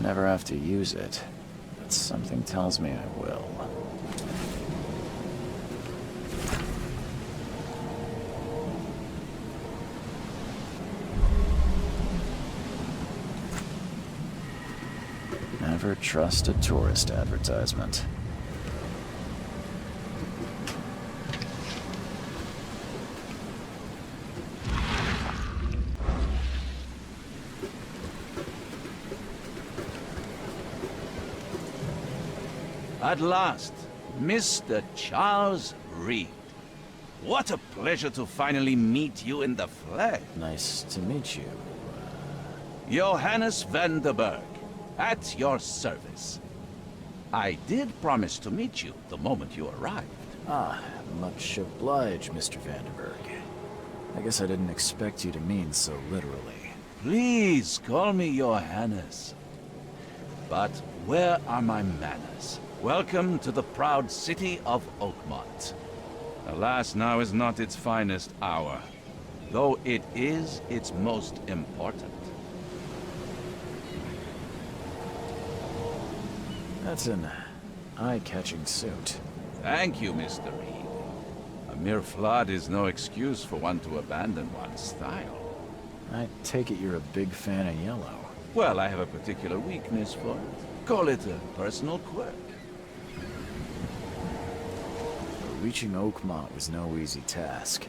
never have to use it, but something tells me I will. Never trust a tourist advertisement. At last, Mr. Charles Reed. What a pleasure to finally meet you in the flesh. Nice to meet you. Johannes van der Berg, at your service. I did promise to meet you the moment you arrived. Ah, much obliged, Mr. Vanderberg. I guess I didn't expect you to mean so literally. Please call me Johannes. But where are my manners? Welcome to the proud city of Oakmont. Alas, now is not its finest hour, though it is its most important. That's an eye-catching suit. Thank you, Mr. Reed. A mere flood is no excuse for one to abandon one's style. I take it you're a big fan of yellow. Well, I have a particular weakness for it. Call it a personal quirk. Reaching Oakmont was no easy task.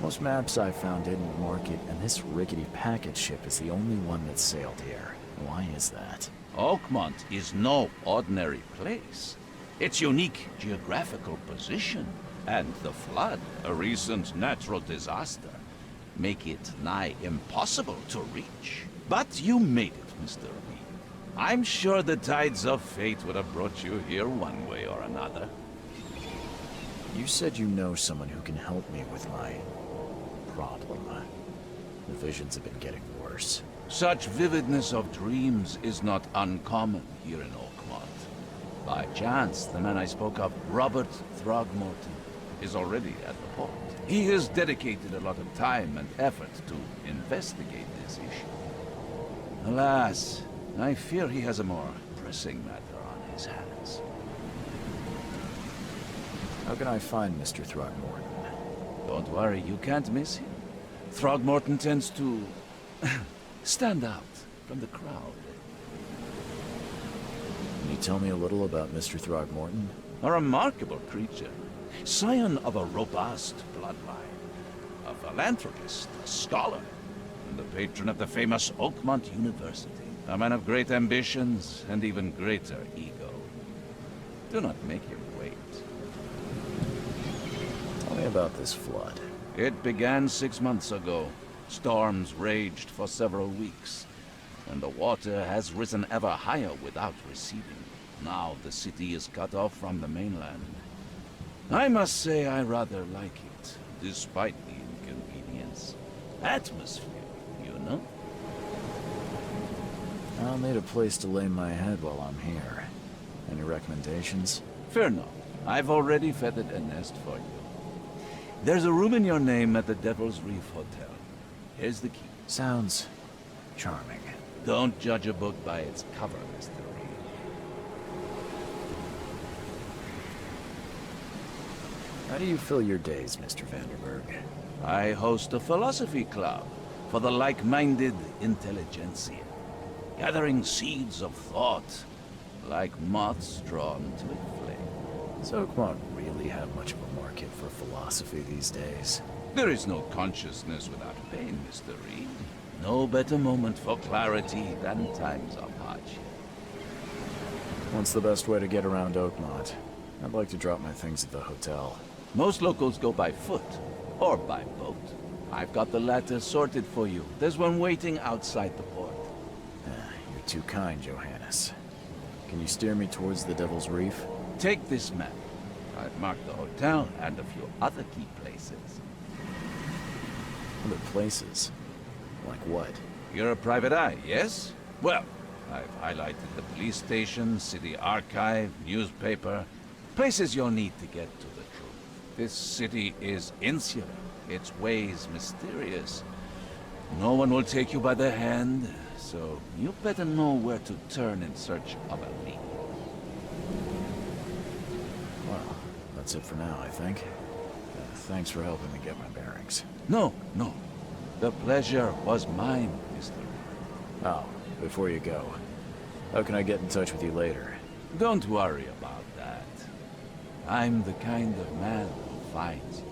Most maps I found didn't mark it, and this rickety packet ship is the only one that sailed here. Why is that? Oakmont is no ordinary place. Its unique geographical position and the flood, a recent natural disaster, make it nigh impossible to reach. But you made it, Mr. Reed. I'm sure the tides of fate would have brought you here one way or another. You said you know someone who can help me with my problem. The visions have been getting worse. Such vividness of dreams is not uncommon here in Oakmont. By chance, the man I spoke of, Robert Throgmorton, is already at the port. He has dedicated a lot of time and effort to investigate this issue. Alas, I fear he has a more pressing matter on his hands. How can I find Mr. Throgmorton? Don't worry, you can't miss him. Throgmorton tends to stand out from the crowd. Can you tell me a little about Mr. Throgmorton? A remarkable creature. Scion of a robust bloodline. A philanthropist, a scholar, and the patron of the famous Oakmont University. A man of great ambitions and even greater ego. Do not make him wait. Tell me about this flood. It began 6 months ago. Storms raged for several weeks, and the water has risen ever higher without receding. Now the city is cut off from the mainland. I must say I rather like it, despite the inconvenience. Atmosphere, you know? I'll need a place to lay my head while I'm here. Any recommendations? Fear not. I've already feathered a nest for you. There's a room in your name at the Devil's Reef Hotel. Here's the key. Sounds charming. Don't judge a book by its cover, Mr. Reed. How do you fill your days, Mr. Vanderberg? I host a philosophy club for the like-minded intelligentsia, gathering seeds of thought like moths drawn to a flame. Does Oakmont really have much of a market for philosophy these days? There is no consciousness without pain, Mr. Reed. No better moment for clarity than times of hardship. What's the best way to get around Oakmont? I'd like to drop my things at the hotel. Most locals go by foot, or by boat. I've got the latter sorted for you. There's one waiting outside the port. You're too kind, Johannes. Can you steer me towards the Devil's Reef? Take this map. I've marked the hotel and a few other key places. Other places? Like what? You're a private eye, yes? Well, I've highlighted the police station, city archive, newspaper, places you'll need to get to the truth. This city is insular, its ways mysterious. No one will take you by the hand, so you better know where to turn in search of a lead. Well, that's it for now, I think. Thanks for helping me get my bearings. No, no. The pleasure was mine, Mr. Oh, before you go, how can I get in touch with you later? Don't worry about that. I'm the kind of man who finds you.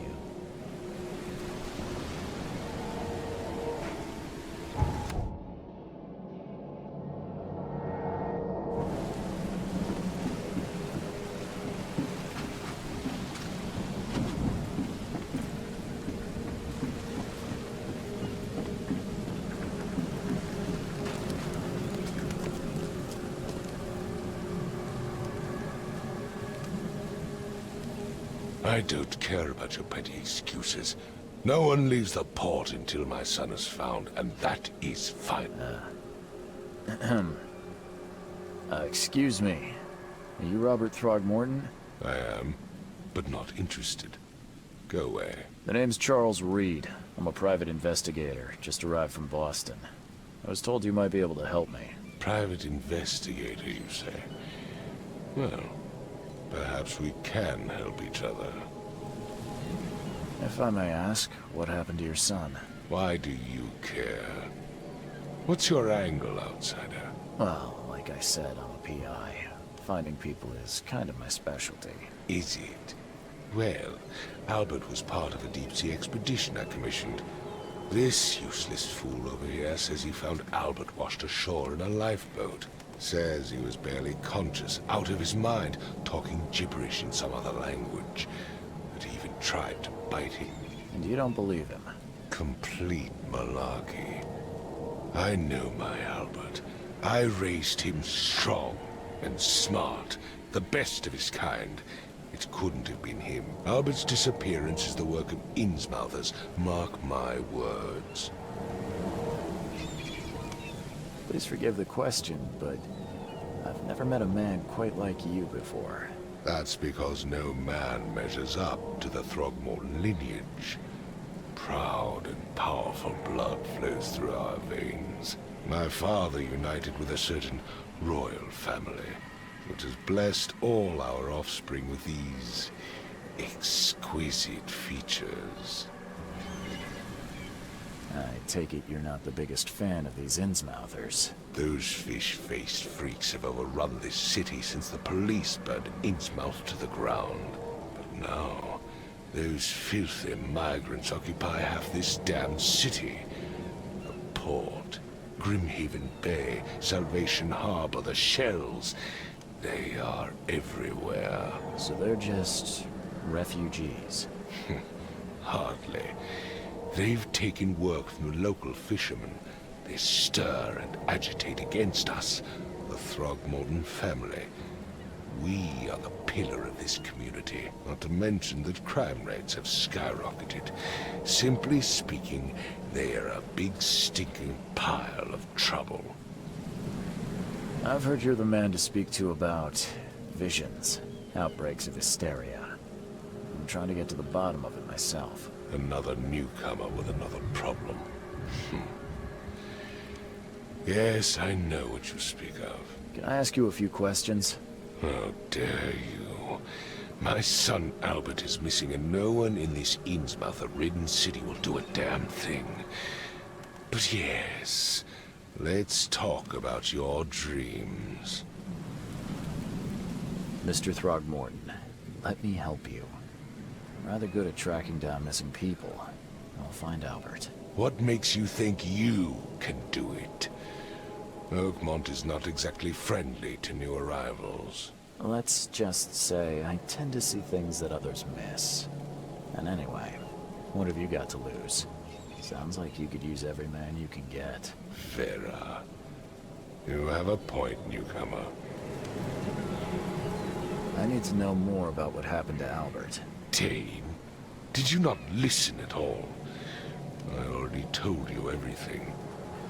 I don't care about your petty excuses. No one leaves the port until my son is found, and that is fine. Excuse me. Are you Robert Throgmorton? I am, but not interested. Go away. The name's Charles Reed. I'm a private investigator, just arrived from Boston. I was told you might be able to help me. Private investigator, you say? Well, perhaps we can help each other. If I may ask, what happened to your son? Why do you care? What's your angle, outsider? Well, like I said, I'm a PI. Finding people is kind of my specialty. Is it? Well, Albert was part of a deep-sea expedition I commissioned. This useless fool over here says he found Albert washed ashore in a lifeboat. Says he was barely conscious, out of his mind, talking gibberish in some other language. That he even tried to bite him. And you don't believe him? Complete malarkey. I know my Albert. I raised him strong and smart, the best of his kind. It couldn't have been him. Albert's disappearance is the work of Innsmouthers, mark my words. Please forgive the question, but I've never met a man quite like you before. That's because no man measures up to the Throgmorton lineage. Proud and powerful blood flows through our veins. My father united with a certain royal family, which has blessed all our offspring with these exquisite features. I take it you're not the biggest fan of these Innsmouthers. Those fish-faced freaks have overrun this city since the police burned Innsmouth to the ground. But now, those filthy migrants occupy half this damned city. The port, Grimhaven Bay, Salvation Harbor, the Shells. They are everywhere. So they're just refugees. Hardly. They've taken work from the local fishermen. They stir and agitate against us, the Throgmorton family. We are the pillar of this community, not to mention that crime rates have skyrocketed. Simply speaking, they are a big stinking pile of trouble. I've heard you're the man to speak to about visions, outbreaks of hysteria. I'm trying to get to the bottom of it myself. Another newcomer with another problem. Yes, I know what you speak of. Can I ask you a few questions? How dare you? My son Albert is missing, and no one in this Innsmouth-ridden city will do a damn thing. But yes, let's talk about your dreams. Mr. Throgmorton, let me help you. I'm rather good at tracking down missing people. I'll find Albert. What makes you think you can do it? Oakmont is not exactly friendly to new arrivals. Let's just say I tend to see things that others miss. And anyway, what have you got to lose? Sounds like you could use every man you can get. Vera, you have a point, newcomer. I need to know more about what happened to Albert. Dane, did you not listen at all? I already told you everything.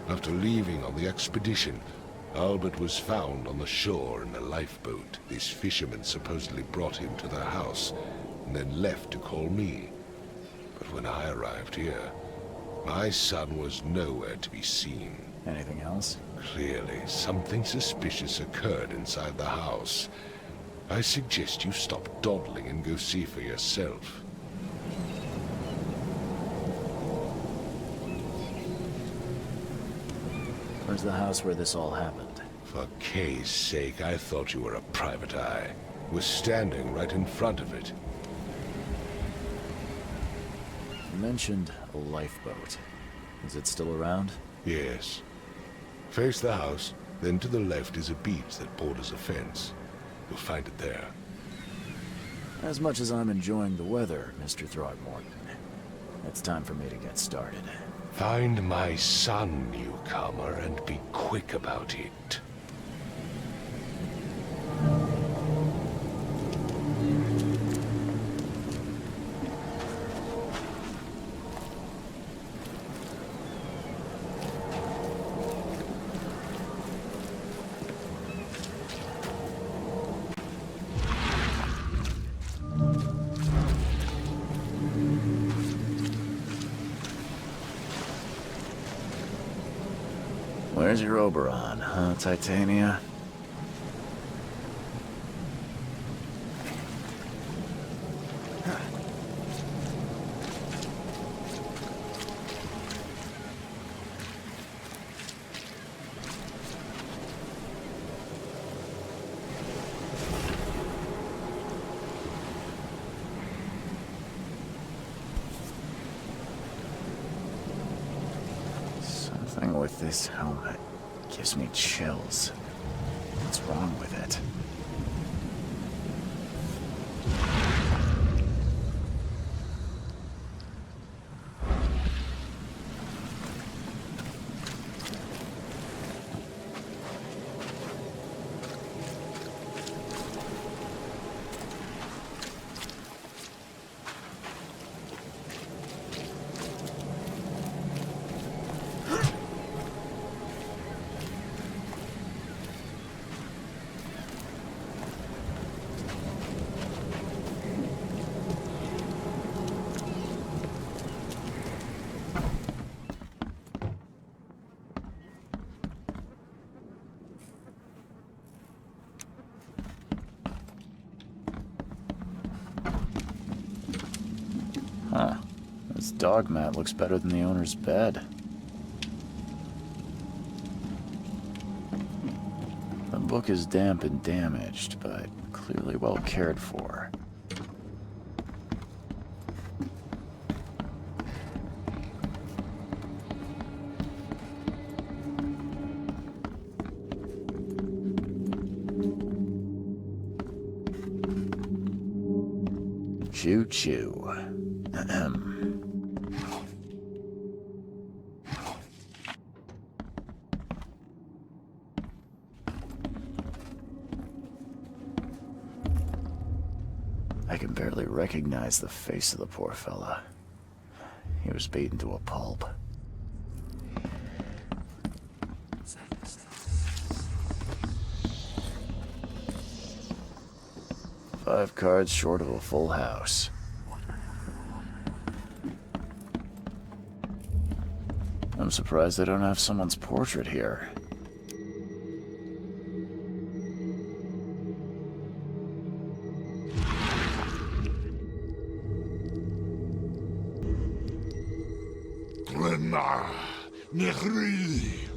After leaving on the expedition, Albert was found on the shore in a lifeboat. This fisherman supposedly brought him to their house, and then left to call me. But when I arrived here, my son was nowhere to be seen. Anything else? Clearly, something suspicious occurred inside the house. I suggest you stop dawdling and go see for yourself. Where's the house where this all happened? For Kay's sake, I thought you were a private eye. We're standing right in front of it. You mentioned a lifeboat. Is it still around? Yes. Face the house, then to the left is a beach that borders a fence. You'll find it there. As much as I'm enjoying the weather, Mr. Throgmorton, it's time for me to get started. Find my son, newcomer, and be quick about it. Where's your Oberon, huh, Titania? Something with this helmet gives me chills. What's wrong with it? Huh. This dog mat looks better than the owner's bed. The book is damp and damaged, but clearly well cared for. Choo-choo. Ahem. I can barely recognize the face of the poor fella. He was beaten to a pulp. Five cards short of a full house. I'm surprised they don't have someone's portrait here. Glenna, Nechri,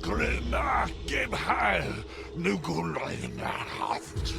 Glenna, Gebhal, Nugulainahaft.